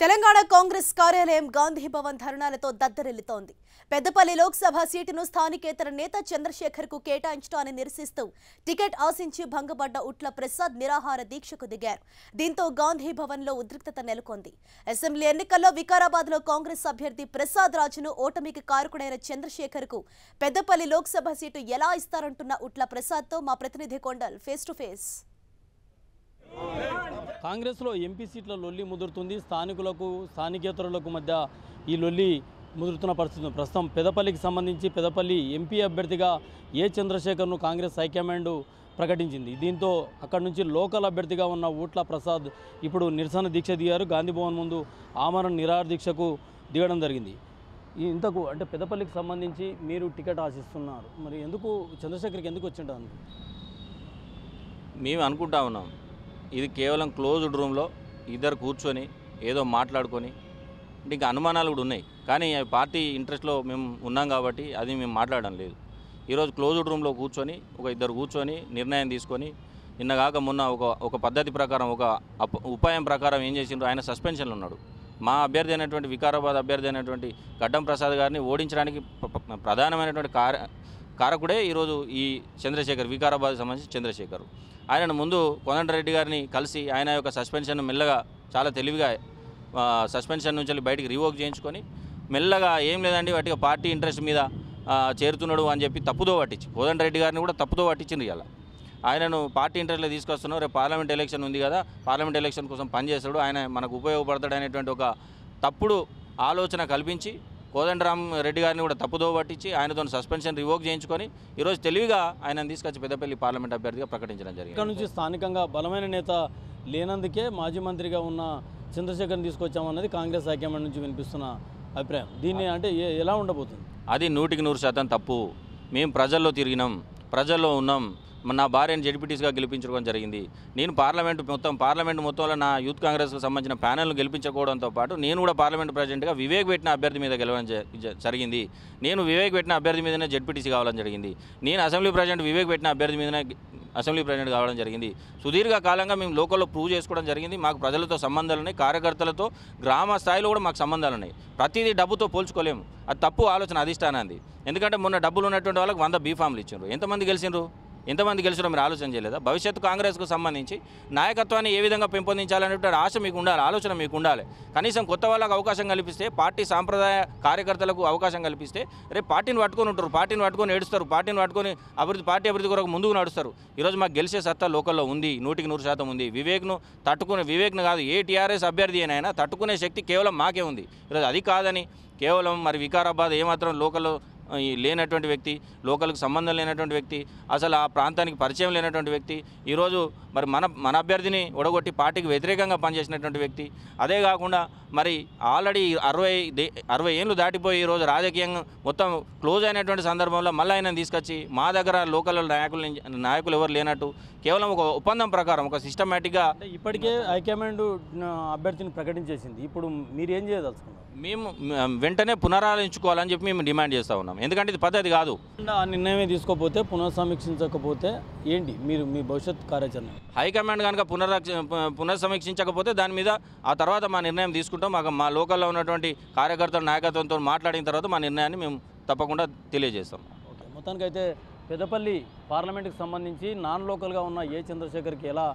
తెలంగాణ కాంగ్రెస్ కార్యాలయం గాంధీ భవన్ ధర్నాలతో దద్దరిల్లుతోంది. పెద్దపల్లి లోక్సభ సీటును స్థానికేతర నేత చంద్రశేఖర్ కు కేటాయించడాన్ని నిరసిస్తూ టికెట్ ఆశించి భంగపడ్డ ఉట్ల ప్రసాద్ నిరాహార దీక్షకు దిగారు. దీంతో గాంధీ భవన్ లో ఉద్రిక్తత నెలకొంది. అసెంబ్లీ ఎన్నికల్లో వికారాబాద్ లో కాంగ్రెస్ అభ్యర్థి ప్రసాద్ రాజును ఓటమికి కారకుడైన చంద్రశేఖర్ కు పెద్దపల్లి లోక్సభ సీటు ఎలా ఇస్తారంటున్న ఉట్ల ప్రసాద్ తో మా ప్రతినిధి కొండల్ ఫేస్ టు ఫేస్. కాంగ్రెస్లో ఎంపీ సీట్ల లొల్లి ముదురుతుంది. స్థానికులకు స్థానికేతరులకు మధ్య ఈ లొల్లి ముదురుతున్న పరిస్థితి. ప్రస్తుతం పెదపల్లికి సంబంధించి పెదపల్లి ఎంపీ అభ్యర్థిగా ఏ చంద్రశేఖర్ను కాంగ్రెస్ హైకమాండ్ ప్రకటించింది. దీంతో అక్కడి నుంచి లోకల్ అభ్యర్థిగా ఉన్న ఊట్ల ప్రసాద్ ఇప్పుడు నిరసన దీక్ష దిగారు. గాంధీ భవన్ ముందు ఆమరణ నిరాహార దీక్షకు దిగడం జరిగింది. ఇంతకు అంటే పెదపల్లికి సంబంధించి మీరు టికెట్ ఆశిస్తున్నారు, మరి ఎందుకు చంద్రశేఖర్కి ఎందుకు వచ్చింటారు? మేము అనుకుంటా ఉన్నాం, ఇది కేవలం క్లోజ్డ్ రూమ్లో ఇద్దరు కూర్చొని ఏదో మాట్లాడుకొని, అంటే ఇంకా అనుమానాలు కూడా ఉన్నాయి, కానీ పార్టీ ఇంట్రెస్ట్లో మేము ఉన్నాం కాబట్టి అది మేము మాట్లాడడం లేదు. ఈరోజు క్లోజ్డ్ రూమ్లో కూర్చొని ఇద్దరు కూర్చొని నిర్ణయం తీసుకొని నిన్నగాక మొన్న ఒక పద్ధతి ప్రకారం ఒక ఉపాయం ప్రకారం ఏం చేసిండ్రు, ఆయన సస్పెన్షన్లో ఉన్నాడు. మా అభ్యర్థి అయినటువంటి వికారాబాద్ అభ్యర్థి అయినటువంటి గడ్డం ప్రసాద్ గారిని ఓడించడానికి ప్రధానమైనటువంటి కారకుడే ఈరోజు ఈ చంద్రశేఖర్, వికారాబాద్ సంబంధించి చంద్రశేఖర్. ఆయనను ముందు కోదండరెడ్డి గారిని కలిసి ఆయన యొక్క సస్పెన్షన్ మెల్లగా చాలా తెలివిగా సస్పెన్షన్ నుంచి బయటికి రివోక్ చేయించుకొని మెల్లగా ఏం లేదండి వాటికి పార్టీ ఇంట్రెస్ట్ మీద చేరుతున్నాడు అని చెప్పి తప్పుదో పట్టించి కోదండరెడ్డి గారిని కూడా తప్పుదో పట్టించింది. ఇలా ఆయనను పార్టీ ఇంట్రెస్ట్లో తీసుకొస్తున్నావు, రేపు పార్లమెంట్ ఎలక్షన్ ఉంది కదా, పార్లమెంట్ ఎలక్షన్ కోసం పనిచేస్తాడు, ఆయన మనకు ఉపయోగపడతాడు అనేటువంటి ఒక తప్పుడు ఆలోచన కల్పించి కోదండరామ్ రెడ్డి గారిని కూడా తప్పుదో పట్టించి ఆయనతో సస్పెన్షన్ రివోక్ చేయించుకొని ఈరోజు తెలివిగా ఆయనను తీసుకొచ్చి పెద్దపల్లి పార్లమెంట్ అభ్యర్థిగా ప్రకటించడం జరిగింది. ఇక్కడ నుంచి స్థానికంగా బలమైన నేత లేనందుకే మాజీ మంత్రిగా ఉన్న చంద్రశేఖర్ని తీసుకొచ్చామన్నది కాంగ్రెస్ హైకమాండ్ నుంచి వినిపిస్తున్న అభిప్రాయం. దీన్ని అంటే ఎలా ఉండబోతుంది? అది 100% తప్పు. మేము ప్రజల్లో తిరిగినాం, ప్రజల్లో ఉన్నాం. నా భార్యను జెడ్పీటీసీగా గెలిపించుకోవడం జరిగింది. నేను పార్లమెంట్ మొత్తంలో నా యూత్ కాంగ్రెస్కు సంబంధించిన ప్యానెల్ను గెలిపించుకోవడంతో పాటు నేను కూడా పార్లమెంట్ ప్రెసిడెంట్గా వివేక్ పెట్టిన అభ్యర్థి మీద గెలవడం జరిగింది. నేను వివేక్ పెట్టిన అభ్యర్థి మీదనే జెడ్పీటీసీ కావడం జరిగింది. నేను అసెంబ్లీ ప్రెసిడెంట్ వివేక్ పెట్టిన అభ్యర్థి మీదనే అసెంబ్లీ ప్రెసిడెంట్ కావడం జరిగింది. సుదీర్ఘకాలంగా మేము లోకల్లో ప్రూవ్ చేసుకోవడం జరిగింది. మాకు ప్రజలతో సంబంధాలు ఉన్నాయి, కార్యకర్తలతో గ్రామ స్థాయిలో కూడా మాకు సంబంధాలు ఉన్నాయి. ప్రతిదీ డబ్బుతో పోల్చుకోలేము. అది తప్పు ఆలోచన అధిష్టానాన్ని. ఎందుకంటే మొన్న డబ్బులు ఉన్నటువంటి వాళ్ళకి 100 బీఫామ్లు ఇచ్చారు. ఎంతమంది గెలిచారో మీరు ఆలోచన చేయలేదా? భవిష్యత్తు కాంగ్రెస్కు సంబంధించి నాయకత్వాన్ని ఏ విధంగా పెంపొందించాలనేటువంటి ఆశ మీకు ఉండాలి, ఆలోచన మీకు ఉండాలి. కనీసం కొత్త వాళ్ళకు అవకాశం కల్పిస్తే, పార్టీ సాంప్రదాయ కార్యకర్తలకు అవకాశం కల్పిస్తే రేపు పార్టీని పట్టుకొని ఉంటారు, పార్టీని పట్టుకొని ఏడుస్తారు, పార్టీని పట్టుకొని పార్టీ అభివృద్ధి కొరకు ముందుకు నడుస్తారు. ఈరోజు మాకు గెలిచే సత్తా లోకల్లో ఉంది, 100% ఉంది. వివేక్ను కాదు, ఏ టీఆర్ఎస్ అభ్యర్థి అయినా తట్టుకునే శక్తి కేవలం మాకే ఉంది. ఈరోజు అది కాదని కేవలం మరి వికారాబాద్ ఏమాత్రం లోకల్లో లేనటువంటి వ్యక్తి, లోకల్కి సంబంధం లేనటువంటి వ్యక్తి, అసలు ఆ ప్రాంతానికి పరిచయం లేనటువంటి వ్యక్తి ఈరోజు మరి మన అభ్యర్థిని ఒడగొట్టి పార్టీకి వ్యతిరేకంగా పనిచేసినటువంటి వ్యక్తి. అదే కాకుండా మరి ఆల్రెడీ 60 ఏళ్ళు దాటిపోయి ఈరోజు రాజకీయంగా మొత్తం క్లోజ్ అయినటువంటి సందర్భంలో మళ్ళీ ఆయన తీసుకొచ్చి మా దగ్గర లోకల్ నాయకులు ఎవరు లేనట్టు కేవలం ఒక ఒప్పందం ప్రకారం ఒక సిస్టమేటిక్గా ఇప్పటికే హైకమాండ్ అభ్యర్థిని ప్రకటించేసింది. ఇప్పుడు మీరు ఏం చేయదలుచుకున్నారు? మేము వెంటనే పునరాలోచించుకోవాలని చెప్పి మేము డిమాండ్ చేస్తూ ఉన్నాం. ఎందుకంటే ఇది పద్ధతి కాదు. ఆ నిర్ణయమే తీసుకోకపోతే, పునఃసమీక్షించకపోతే ఏంటి మీ భవిష్యత్ కార్యాచరణ? హైకమాండ్ కనుక పునఃసమీక్షించకపోతే దాని మీద ఆ తర్వాత మా నిర్ణయం తీసుకుంటాం. మా లోకల్లో ఉన్నటువంటి కార్యకర్తల నాయకత్వంతో మాట్లాడిన తర్వాత మా నిర్ణయాన్ని మేము తప్పకుండా తెలియజేస్తాం. ఓకే, మొత్తానికైతే పెద్దపల్లి పార్లమెంట్కి సంబంధించి నాన్ లోకల్గా ఉన్న ఏ చంద్రశేఖర్కి ఎలా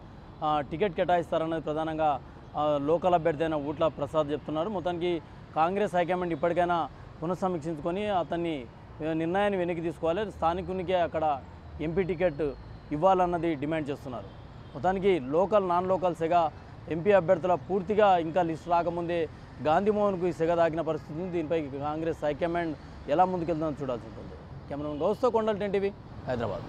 టికెట్ కేటాయిస్తారన్నది ప్రధానంగా లోకల్ అభ్యర్థి అయిన ఊట్ల ప్రసాద్ చెప్తున్నారు. మొత్తానికి కాంగ్రెస్ హైకమాండ్ ఇప్పటికైనా పునఃసమీక్షించుకొని అతన్ని నిర్ణయాన్ని వెనక్కి తీసుకోవాలి, స్థానికునికే అక్కడ ఎంపీ టికెట్ ఇవ్వాలన్నది డిమాండ్ చేస్తున్నారు. మొత్తానికి లోకల్ నాన్ లోకల్ సెగ ఎంపీ అభ్యర్థుల పూర్తిగా ఇంకా లిస్ట్ రాకముందే గాంధీమోహన్కు సెగ దాగిన పరిస్థితి ఉంది. దీనిపై కాంగ్రెస్ హైకమాండ్ ఎలా ముందుకెళ్తుందో చూడాల్సి ఉంటుంది. కెమెరామెన్ గౌస్తో కొండల్, 10 టీవీ, హైదరాబాద్.